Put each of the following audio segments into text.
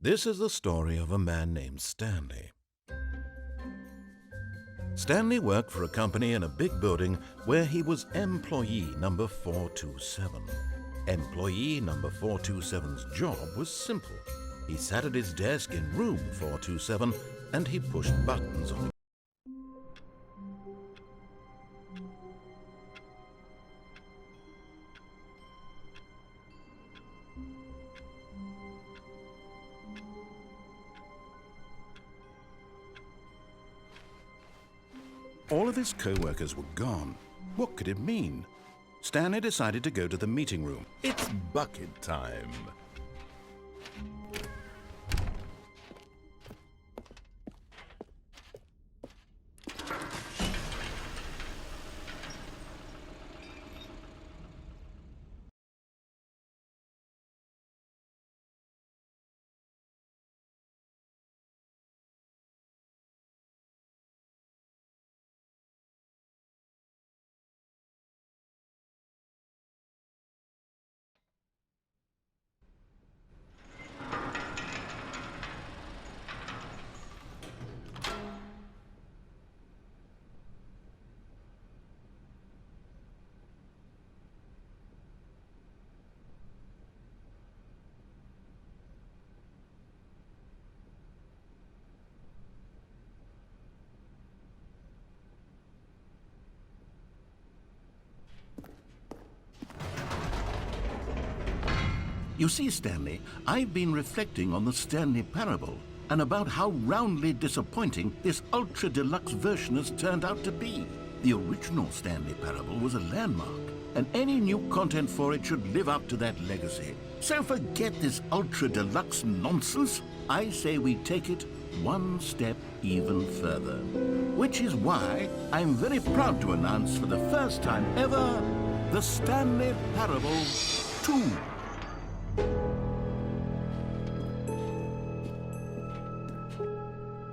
This is the story of a man named Stanley. Stanley worked for a company in a big building where he was employee number 427. Employee number 427's job was simple. He sat at his desk in room 427 and he pushed buttons on. All of his co-workers were gone. What could it mean? Stanley decided to go to the meeting room. It's bucket time. You see, Stanley, I've been reflecting on the Stanley Parable and about how roundly disappointing this ultra-deluxe version has turned out to be. The original Stanley Parable was a landmark, and any new content for it should live up to that legacy. So forget this ultra-deluxe nonsense. I say we take it one step even further. Which is why I'm very proud to announce for the first time ever, the Stanley Parable 2.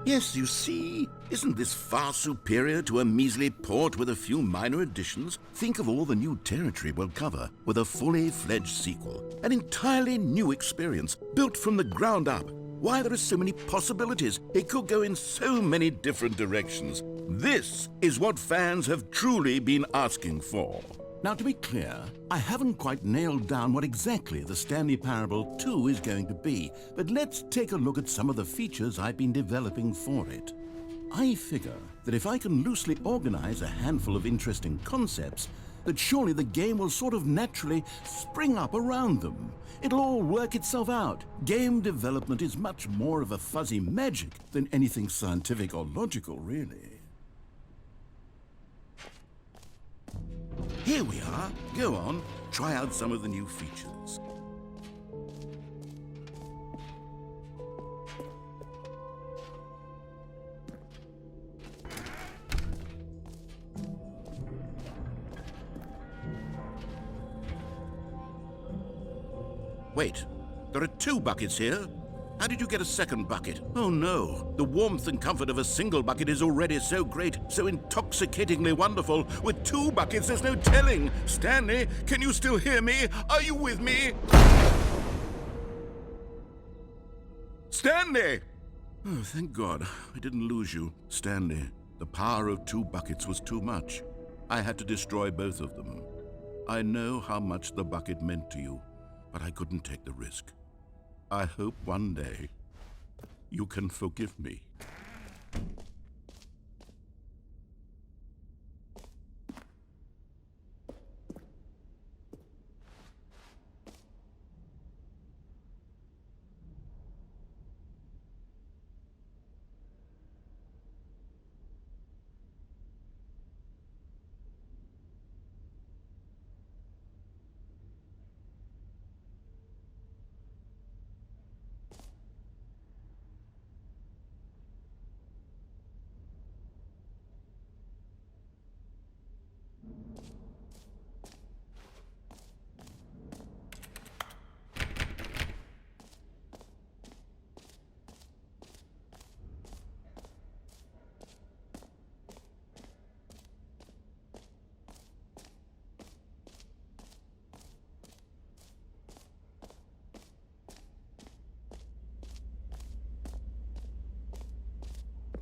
Yes, you see, isn't this far superior to a measly port with a few minor additions? Think of all the new territory we'll cover with a fully fledged sequel. An entirely new experience, built from the ground up. Why, there are so many possibilities. It could go in so many different directions. This is what fans have truly been asking for. Now, to be clear, I haven't quite nailed down what exactly the Stanley Parable 2 is going to be, but let's take a look at some of the features I've been developing for it. I figure that if I can loosely organize a handful of interesting concepts, that surely the game will sort of naturally spring up around them. It'll all work itself out. Game development is much more of a fuzzy magic than anything scientific or logical, really. Here we are. Go on, try out some of the new features. Wait, there are 2 buckets here? How did you get a second bucket? Oh no, the warmth and comfort of a single bucket is already so great, so intoxicatingly wonderful. With 2 buckets, there's no telling. Stanley, can you still hear me? Are you with me? Stanley! Oh, thank God, I didn't lose you. Stanley, the power of 2 buckets was too much. I had to destroy both of them. I know how much the bucket meant to you, but I couldn't take the risk. I hope one day you can forgive me.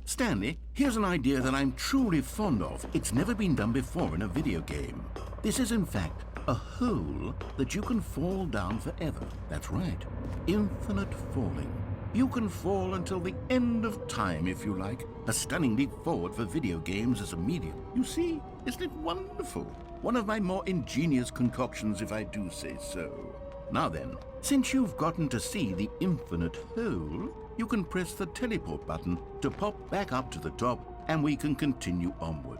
Stanley, here's an idea that I'm truly fond of. It's never been done before in a video game. This is, in fact, a hole that you can fall down forever. That's right. Infinite falling. You can fall until the end of time, if you like. A stunning leap forward for video games as a medium. You see, isn't it wonderful? One of my more ingenious concoctions, if I do say so. Now then, since you've gotten to see the infinite hole, you can press the teleport button to pop back up to the top, and we can continue onward.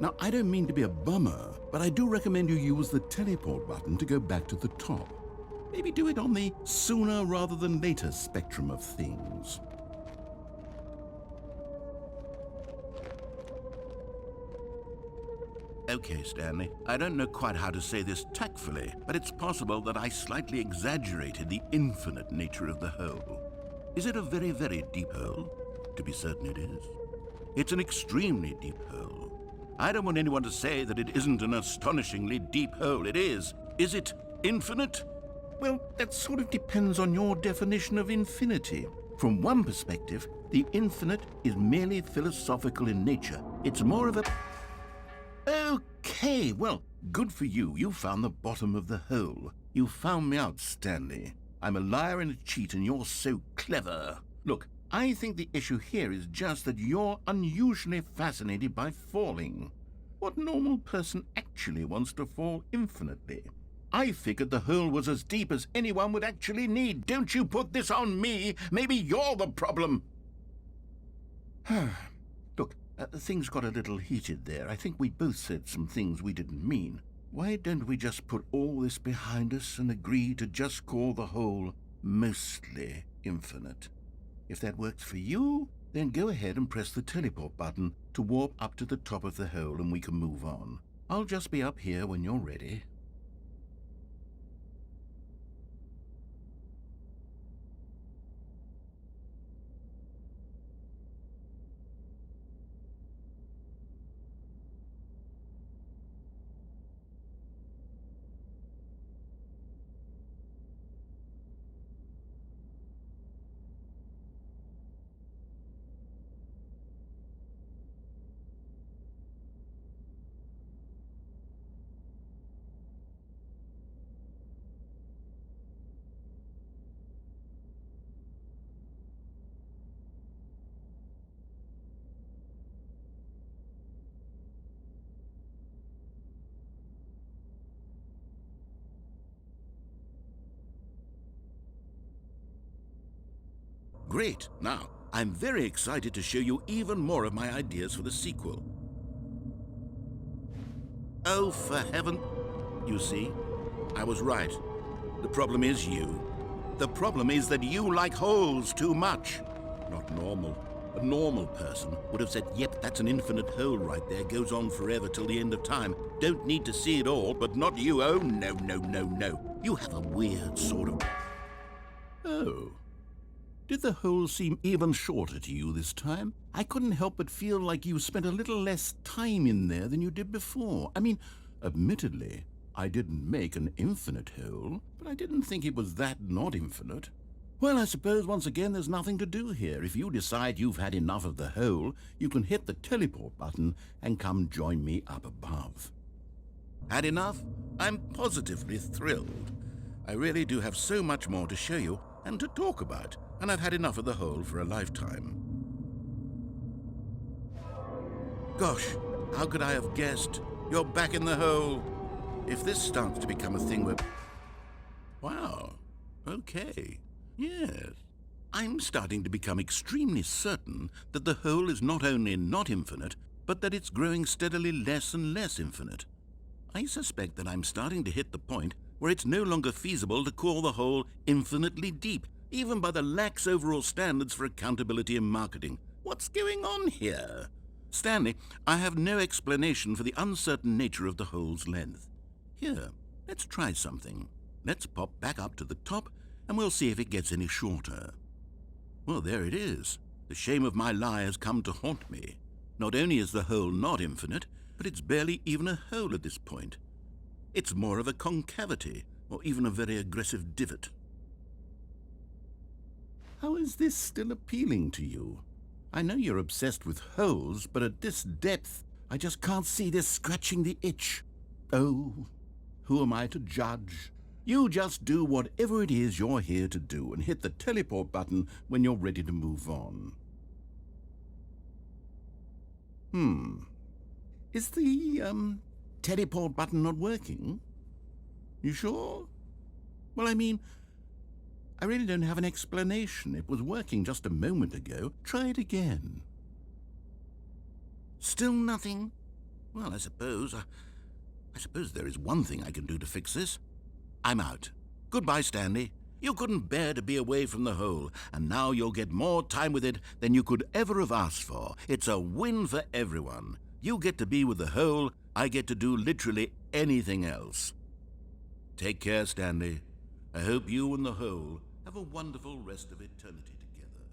Now, I don't mean to be a bummer, but I do recommend you use the teleport button to go back to the top. Maybe do it on the sooner rather than later spectrum of things. Okay, Stanley, I don't know quite how to say this tactfully, but it's possible that I slightly exaggerated the infinite nature of the hole. Is it a very, very deep hole? To be certain it is. It's an extremely deep hole. I don't want anyone to say that it isn't an astonishingly deep hole. It is. Is it infinite? Well, that sort of depends on your definition of infinity. From one perspective, the infinite is merely philosophical in nature. It's more of a... Okay, well, good for you. You found the bottom of the hole. You found me out, Stanley. I'm a liar and a cheat, and you're so clever. Look, I think the issue here is just that you're unusually fascinated by falling. What normal person actually wants to fall infinitely? I figured the hole was as deep as anyone would actually need. Don't you put this on me. Maybe you're the problem. Look, things got a little heated there. I think we both said some things we didn't mean. Why don't we just put all this behind us and agree to just call the hole mostly infinite? If that works for you, then go ahead and press the teleport button to warp up to the top of the hole and we can move on. I'll just be up here when you're ready. Great. Now, I'm very excited to show you even more of my ideas for the sequel. Oh, for heaven... You see, I was right. The problem is you. The problem is that you like holes too much. Not normal. A normal person would have said, yep, that's an infinite hole right there, goes on forever till the end of time. Don't need to see it all, but not you. Oh, no, no, no, no. You have a weird sort of... Oh. Did the hole seem even shorter to you this time? I couldn't help but feel like you spent a little less time in there than you did before. I mean, admittedly, I didn't make an infinite hole, but I didn't think it was that not infinite. Well, I suppose once again there's nothing to do here. If you decide you've had enough of the hole, you can hit the teleport button and come join me up above. Had enough? I'm positively thrilled. I really do have so much more to show you and to talk about, and I've had enough of the hole for a lifetime. Gosh, how could I have guessed? You're back in the hole. If this starts to become a thing where... Wow, okay, yes. I'm starting to become extremely certain that the hole is not only not infinite, but that it's growing steadily less and less infinite. I suspect that I'm starting to hit the point where it's no longer feasible to call the hole infinitely deep, even by the lax overall standards for accountability and marketing. What's going on here? Stanley, I have no explanation for the uncertain nature of the hole's length. Here, let's try something. Let's pop back up to the top, and we'll see if it gets any shorter. Well, there it is. The shame of my lie has come to haunt me. Not only is the hole not infinite, but it's barely even a hole at this point. It's more of a concavity, or even a very aggressive divot. How is this still appealing to you? I know you're obsessed with holes, but at this depth, I just can't see this scratching the itch. Oh, who am I to judge? You just do whatever it is you're here to do and hit the teleport button when you're ready to move on. Is the, teleport button not working? You sure? Well, I mean, I really don't have an explanation. It was working just a moment ago. Try it again. Still nothing? Well, I suppose there is one thing I can do to fix this. I'm out. Goodbye, Stanley. You couldn't bear to be away from the hole, and now you'll get more time with it than you could ever have asked for. It's a win for everyone. You get to be with the hole, I get to do literally anything else. Take care, Stanley. I hope you and the hole have a wonderful rest of eternity together.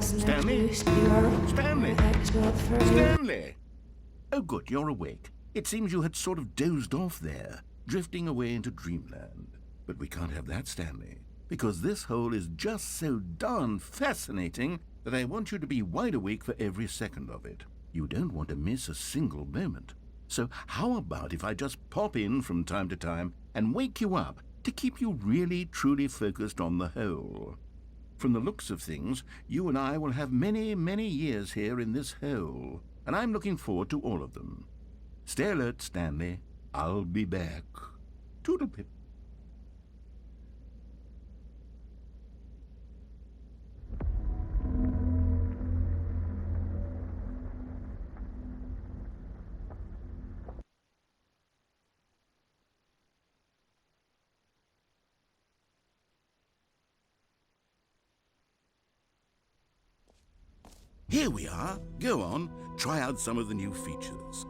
Stanley? Stanley? Stanley! Oh, good, you're awake. It seems you had sort of dozed off there, drifting away into dreamland. But we can't have that, Stanley, because this hole is just so darn fascinating that I want you to be wide awake for every second of it. You don't want to miss a single moment. So how about if I just pop in from time to time and wake you up to keep you really, truly focused on the hole? From the looks of things, you and I will have many, many years here in this hole, and I'm looking forward to all of them. Stay alert, Stanley. I'll be back. Toodle-pip. Here we are. Go on, try out some of the new features.